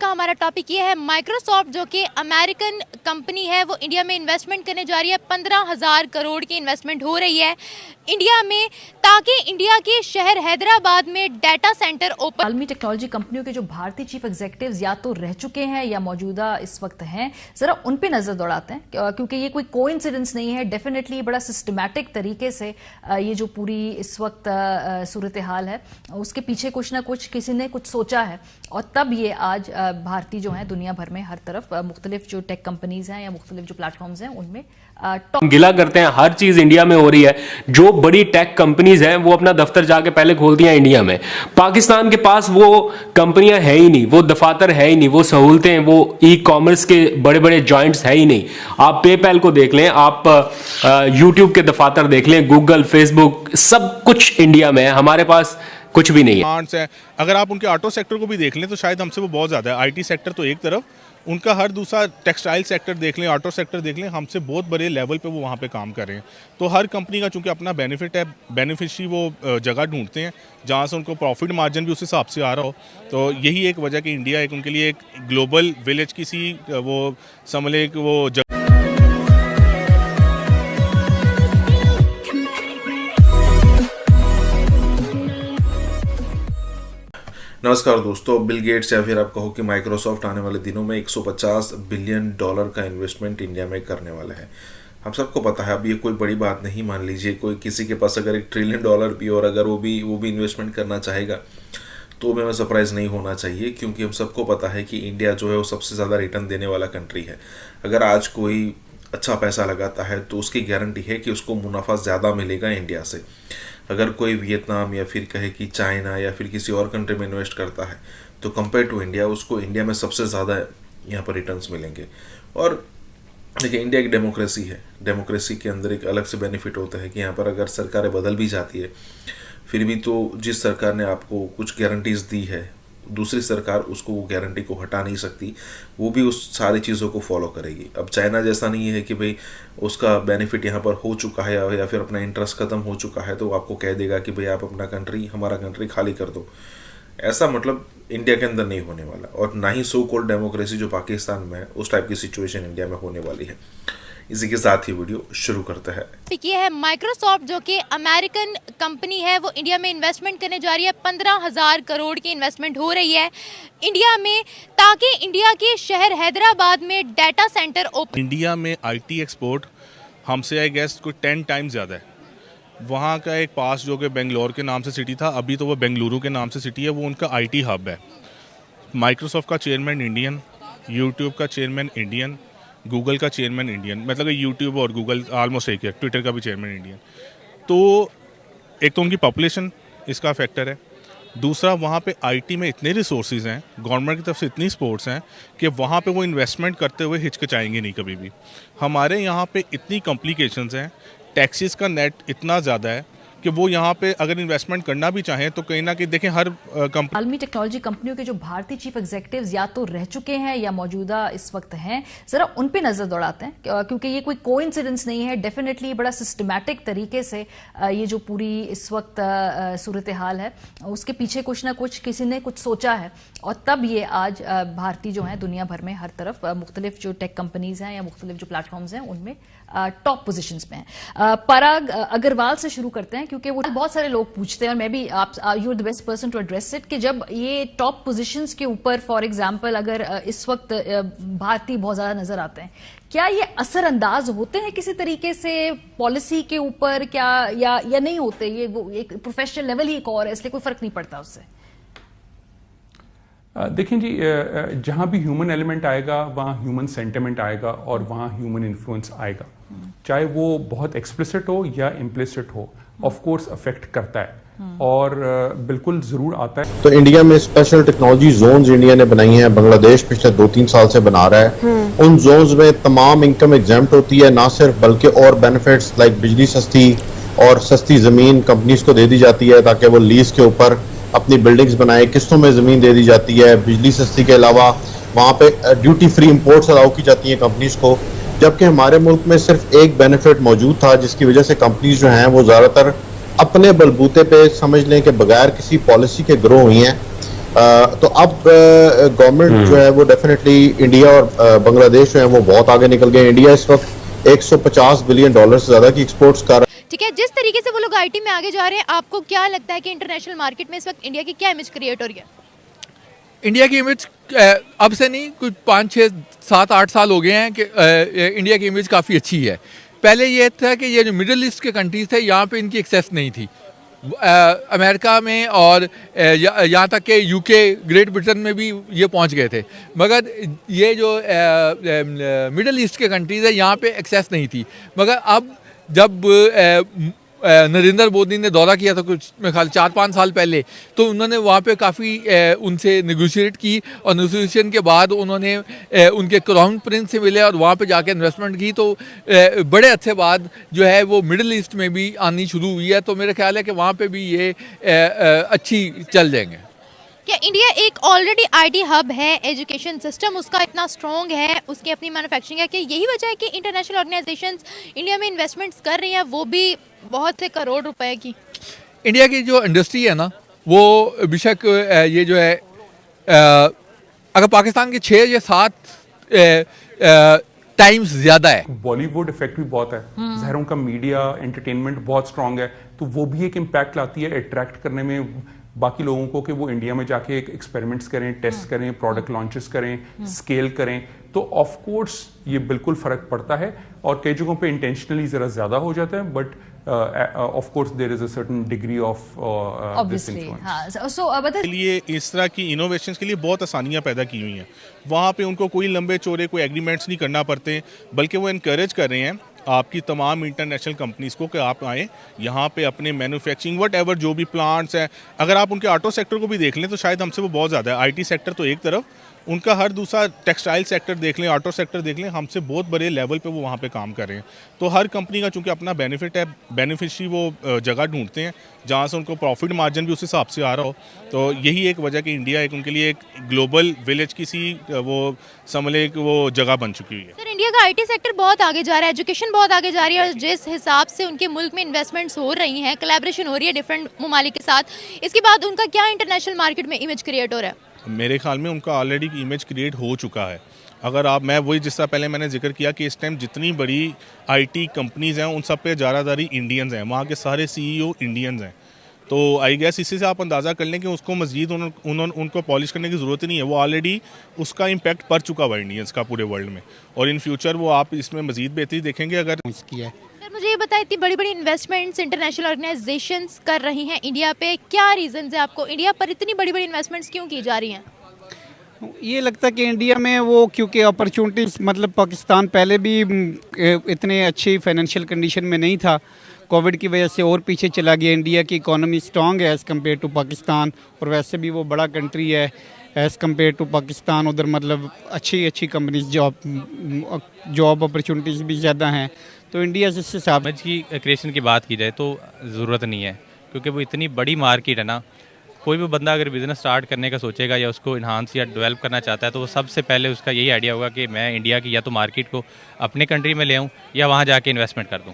हमारा टॉपिक ये है माइक्रोसॉफ्ट जो कि अमेरिकन कंपनी है वो इंडिया में इन्वेस्टमेंट करने जा रही है। 15,000 करोड़ की इन्वेस्टमेंट हो रही है इंडिया में, ताकि इंडिया के शहर हैदराबाद में डाटा सेंटर ओपन। आलमी टेक्नोलॉजी कंपनियों के जो भारतीय चीफ एग्जीक्यूटिव्स या तो रह चुके हैं या मौजूदा इस वक्त हैं, जरा उन पे नजर दौड़ाते हैं क्योंकि ये कोई कोइंसिडेंस नहीं है। डेफिनेटली बड़ा सिस्टमैटिक तरीके से ये जो पूरी इस वक्त सूरत हाल है उसके पीछे कुछ ना कुछ किसी ने कुछ सोचा है और तब ये आज भारतीय जो है दुनिया भर में हर तरफ मुख्तलिफ जो टेक कंपनीज हैं या मुख्तलिफ जो प्लेटफॉर्म्स हैं उनमें गिला करते हैं। हर चीज इंडिया में हो रही है। जो बड़ी टेक कंपनीज हैं वो अपना दफ्तर जाके पहले खोलती हैं इंडिया में। पाकिस्तान के पास वो कंपनियां है ही नहीं, वो दफातर है ही नहीं, वो सहूलतें, वो ई कॉमर्स के बड़े बड़े जॉइंट्स है ही नहीं। आप पेपैल को देख लें, आप यूट्यूब के दफातर देख लें, गूगल, फेसबुक, सब कुछ इंडिया में है। हमारे पास कुछ भी नहीं है। अगर आप उनके ऑटो सेक्टर को भी देख लें तो शायद हमसे वो बहुत ज़्यादा है। आईटी सेक्टर तो एक तरफ, उनका हर दूसरा टेक्सटाइल सेक्टर देख लें, ऑटो सेक्टर देख लें, हमसे बहुत बड़े लेवल पे वो वहाँ पे काम कर रहे हैं। तो हर कंपनी का चूंकि अपना बेनिफिट है, बेनिफिशरी वो जगह ढूंढते हैं जहाँ से उनको प्रॉफिट मार्जिन भी उस हिसाब से आ रहा हो। तो यही एक वजह कि इंडिया एक उनके लिए एक ग्लोबल विलेज की सी वो समझ लें कि वो नमस्कार दोस्तों, बिल गेट्स या फिर आप कहो कि माइक्रोसॉफ्ट आने वाले दिनों में $150 बिलियन का इन्वेस्टमेंट इंडिया में करने वाला है। हम सबको पता है, अब ये कोई बड़ी बात नहीं। मान लीजिए कोई किसी के पास अगर $1 ट्रिलियन भी और अगर वो भी इन्वेस्टमेंट करना चाहेगा तो हमें सरप्राइज़ नहीं होना चाहिए, क्योंकि हम सबको पता है कि इंडिया जो है वो सबसे ज़्यादा रिटर्न देने वाला कंट्री है। अगर आज कोई अच्छा पैसा लगाता है तो उसकी गारंटी है कि उसको मुनाफा ज़्यादा मिलेगा इंडिया से। अगर कोई वियतनाम या फिर कहे कि चाइना या फिर किसी और कंट्री में इन्वेस्ट करता है तो कंपेयर टू इंडिया उसको इंडिया में सबसे ज़्यादा यहाँ पर रिटर्न्स मिलेंगे। और देखिए, इंडिया एक डेमोक्रेसी है। डेमोक्रेसी के अंदर एक अलग से बेनिफिट होता है कि यहाँ पर अगर सरकारें बदल भी जाती है फिर भी तो जिस सरकार ने आपको कुछ गारंटीज़ दी है दूसरी सरकार उसको वो गारंटी को हटा नहीं सकती, वो भी उस सारी चीज़ों को फॉलो करेगी। अब चाइना जैसा नहीं है कि भाई उसका बेनिफिट यहाँ पर हो चुका है या फिर अपना इंटरेस्ट ख़त्म हो चुका है तो आपको कह देगा कि भाई आप अपना कंट्री, हमारा कंट्री खाली कर दो। ऐसा मतलब इंडिया के अंदर नहीं होने वाला, और ना ही सो कॉल्ड डेमोक्रेसी जो पाकिस्तान में है उस टाइप की सिचुएशन इंडिया में होने वाली है। इसी के साथ ही वीडियो शुरू करता है। ये है माइक्रोसॉफ्ट जो कि अमेरिकन कंपनी है वो इंडिया में इन्वेस्टमेंट करने जा रही है। 15,000 करोड़ की इन्वेस्टमेंट हो रही है इंडिया में, ताकि इंडिया के शहर हैदराबाद में डाटा सेंटर ओपन। इंडिया में आईटी एक्सपोर्ट हमसे आई गेस कोई 10 टाइम्स ज़्यादा है। वहाँ का एक पास जो कि बेंगलोर के नाम से सिटी था, अभी तो वो बेंगलुरु के नाम से सिटी है, वो उनका आईटी हब है। माइक्रोसॉफ्ट का चेयरमैन इंडियन, यूट्यूब का चेयरमैन इंडियन, गूगल का चेयरमैन इंडियन, मतलब यूट्यूब और गूगल ऑलमोस्ट एक है, ट्विटर का भी चेयरमैन इंडियन। तो एक तो उनकी पॉपुलेशन इसका फैक्टर है, दूसरा वहाँ पे आईटी में इतने रिसोर्सेज हैं, गवर्नमेंट की तरफ से इतनी सपोर्ट्स हैं कि वहाँ पे वो इन्वेस्टमेंट करते हुए हिचकिचाएंगे नहीं कभी भी। हमारे यहाँ पे इतनी कॉम्प्लिकेशंस हैं, टैक्सेस का नेट इतना ज़्यादा है कि वो यहाँ पे अगर इन्वेस्टमेंट करना भी चाहें तो कहीं ना कहीं देखें हर आलमी टेक्नोलॉजी कंपनियों के जो भारतीय चीफ एग्जीक्यूटिव्स या तो रह चुके हैं या मौजूदा इस वक्त हैं, जरा उन पे नजर दौड़ाते हैं क्योंकि ये कोई कोइंसिडेंस नहीं है। डेफिनेटली बड़ा सिस्टमैटिक तरीके से ये जो पूरी इस वक्त सूरत हाल है उसके पीछे कुछ ना कुछ किसी ने कुछ सोचा है और तब ये आज भारतीय जो है दुनिया भर में हर तरफ मुख्तलिफ जो टेक कंपनीज हैं या मुख्तलिफ जो प्लेटफॉर्म्स हैं उनमें टॉप पोजीशंस में हैं। पराग अग्रवाल से शुरू करते हैं क्योंकि वो बहुत सारे लोग पूछते हैं और मैं भी आप you are the best person to address it कि जब ये टॉप पोजीशंस के ऊपर फॉर एग्जांपल अगर इस वक्त भारतीय बहुत ज्यादा नजर आते हैं, क्या ये असरअंदाज होते हैं किसी तरीके से पॉलिसी के ऊपर, क्या या नहीं होते? ये वो एक प्रोफेशनल लेवल ही एक और है, इसलिए कोई फर्क नहीं पड़ता उससे। देखें जी, जहां भी ह्यूमन एलिमेंट आएगा वहां ह्यूमन सेंटिमेंट आएगा और वहां ह्यूमन इन्फ्लुएंस आएगा, चाहे वो बहुत एक्सप्लिसिट हो या इम्प्लिसिट हो, ऑफ कोर्स अफेक्ट करता है और बिल्कुल जरूर आता है। तो इंडिया में स्पेशल टेक्नोलॉजी जोन्स इंडिया ने बनाई हैं, बांग्लादेश पिछले 2-3 साल से बना रहा है। उन जोन्स में तमाम इनकम एग्जेम्प्ट होती है, ना सिर्फ बल्कि और बेनिफिट्स लाइक बिजली सस्ती और सस्ती जमीन कंपनीज को दे दी जाती है ताकि वो लीज के ऊपर अपनी बिल्डिंग्स बनाए, किस्तों में जमीन दे दी जाती है। बिजली सस्ती के अलावा वहाँ पे ड्यूटी फ्री इंपोर्ट्स अलाउ की जाती हैं कंपनीज को, जबकि हमारे मुल्क में सिर्फ एक बेनिफिट मौजूद था जिसकी वजह से कंपनीज जो हैं वो ज़्यादातर अपने बलबूते पे समझ लें कि बगैर किसी पॉलिसी के ग्रो हुई हैं। तो अब गवर्नमेंट जो है वो डेफिनेटली इंडिया और बांग्लादेश जो है वो बहुत आगे निकल गए। इंडिया इस वक्त $150 बिलियन से ज्यादा की एक्सपोर्ट्स कर रहा है। ठीक है, जिस तरीके से वो लोग आईटी में आगे जा रहे हैं, आपको क्या लगता है कि इंटरनेशनल मार्केट में इस वक्त इंडिया की क्या इमेज क्रिएट हो रही है? इंडिया की इमेज अब से नहीं, कुछ 5, 6, 7, 8 साल हो गए हैं कि इंडिया की इमेज काफ़ी अच्छी है। पहले ये था कि ये जो मिडिल ईस्ट के कंट्रीज़ थे, यहाँ पे इनकी एक्सेस नहीं थी। अमेरिका में और यहाँ तक कि यूके, ग्रेट ब्रिटेन में भी ये पहुँच गए थे, मगर ये जो मिडिल ईस्ट के कंट्रीज़ है, यहाँ पे एक्सेस नहीं थी। मगर अब जब नरेंद्र मोदी ने दौरा किया था कुछ मेरे ख्याल 4-5 साल पहले, तो उन्होंने वहाँ पे काफ़ी उनसे नेगोशिएट की और नेगोशिएशन के बाद उन्होंने उनके क्राउन प्रिंस से मिले और वहाँ पे जाके इन्वेस्टमेंट की। तो बड़े अच्छे बाद जो है वो मिडिल ईस्ट में भी आनी शुरू हुई है। तो मेरा ख्याल है कि वहाँ पे भी ये अच्छी चल जाएंगे। क्या इंडिया एक ऑलरेडी आईटी हब है, एजुकेशन सिस्टम उसका इतना स्ट्रॉन्ग है, उसकी अपनी मैन्युफैक्चरिंग है, कि यही वजह है कि इंटरनेशनल ऑर्गेनाइजेशंस इंडिया में इन्वेस्टमेंट्स कर रही हैं, वो भी बहुत से करोड़ रुपए की? इंडिया की जो इंडस्ट्री है ना, वो बेशक ये जो है अगर पाकिस्तान के 6 या 7 टाइम्स ज़्यादा है। बॉलीवुड इफेक्ट भी बहुत है, ज़ाहिर उनका मीडिया एंटरटेनमेंट बहुत स्ट्रांग है, तो वो भी एक इम्पैक्ट लाती है अट्रैक्ट करने में बाकी लोगों को कि वो इंडिया में जाके एक्सपेरिमेंट्स करें, टेस्ट करें, प्रोडक्ट लॉन्चेस करें, स्केल करें। तो ऑफ कोर्स ये बिल्कुल फर्क पड़ता है और कई जगहों पे इंटेंशनली जरा ज्यादा हो जाता है, but of course there is a certain degree of this influence. So अब के लिए इस तरह की इनोवेशंस के लिए बहुत आसानियां पैदा की हुई हैं। वहाँ पे उनको कोई लंबे चौड़े कोई एग्रीमेंट्स नहीं करना पड़ते, बल्कि वो इनकरेज कर रहे हैं आपकी तमाम इंटरनेशनल कंपनीज को कि आप आएँ यहाँ पे अपने मैन्युफैक्चरिंग वट एवर जो भी प्लांट्स हैं। अगर आप उनके ऑटो सेक्टर को भी देख लें तो शायद हमसे वो बहुत ज़्यादा है। आईटी सेक्टर तो एक तरफ, उनका हर दूसरा टेक्सटाइल सेक्टर देख लें, ऑटो सेक्टर देख लें, हमसे बहुत बड़े लेवल पे वो वहाँ पे काम कर रहे हैं। तो हर कंपनी का चूंकि अपना बेनिफिट है, बेनिफिशरी वो जगह ढूंढते हैं जहाँ से उनको प्रॉफिट मार्जिन भी उस हिसाब से आ रहा हो। तो यही एक वजह कि इंडिया एक उनके लिए एक ग्लोबल विलेज की सी वो समझे वो जगह बन चुकी हुई है। सर, इंडिया का आईटी सेक्टर बहुत आगे जा रहा है, एजुकेशन बहुत आगे जा रही है, और जिस हिसाब से उनके मुल्क में इन्वेस्टमेंट्स हो रही हैं, कोलैबोरेशन हो रही है डिफरेंट ममालिक के साथ, इसके बाद उनका क्या इंटरनेशनल मार्केट में इमेज क्रिएट हो रहा है? मेरे ख्याल में उनका ऑलरेडी इमेज क्रिएट हो चुका है। अगर आप मैं वही जिस तरह पहले मैंने जिक्र किया कि इस टाइम जितनी बड़ी आईटी कंपनीज़ हैं उन सब पे ज़्यादातर इंडियंस हैं, वहाँ के सारे सीईओ इंडियंस हैं। तो आई गेस इसी से आप अंदाज़ा कर लें कि उसको मज़ीद उनको पॉलिश करने की ज़रूरत नहीं है। वो ऑलरेडी उसका इम्पैक्ट पड़ चुका हुआ इंडियंस का पूरे वर्ल्ड में, और इन फ्यूचर वो आप इसमें मज़ीद बेहतरी देखेंगे अगर इसकी है। सर, मुझे ये बताएं, इतनी बड़ी बड़ी इन्वेस्टमेंट्स इंटरनेशनल ऑर्गेनाइजेशंस कर रही हैं इंडिया पे, क्या रीजंस है आपको इंडिया पर इतनी बड़ी बड़ी इन्वेस्टमेंट्स क्यों की जा रही हैं? ये लगता है कि इंडिया में वो क्योंकि अपॉर्चुनिटीज़, मतलब पाकिस्तान पहले भी इतने अच्छी फाइनेंशियल कंडीशन में नहीं था, कोविड की वजह से और पीछे चला गया। इंडिया की इकोनॉमी स्ट्रांग है एज़ कम्पेयर टू पाकिस्तान, और वैसे भी वो बड़ा कंट्री है एज़ कम्पेयर टू पाकिस्तान। उधर मतलब अच्छी कंपनीज, जॉब अपॉर्चुनिटीज़ भी ज़्यादा हैं। तो इंडिया जिस हिसाब की क्रिएशन की बात की जाए तो ज़रूरत नहीं है, क्योंकि वो इतनी बड़ी मार्केट है ना। कोई भी बंदा अगर बिज़नेस स्टार्ट करने का सोचेगा या उसको इन्हांस या डेवलप करना चाहता है, तो वो सबसे पहले उसका यही आइडिया होगा कि मैं इंडिया की या तो मार्केट को अपने कंट्री में ले आऊँ या वहाँ जाके इन्वेस्टमेंट कर दूँ।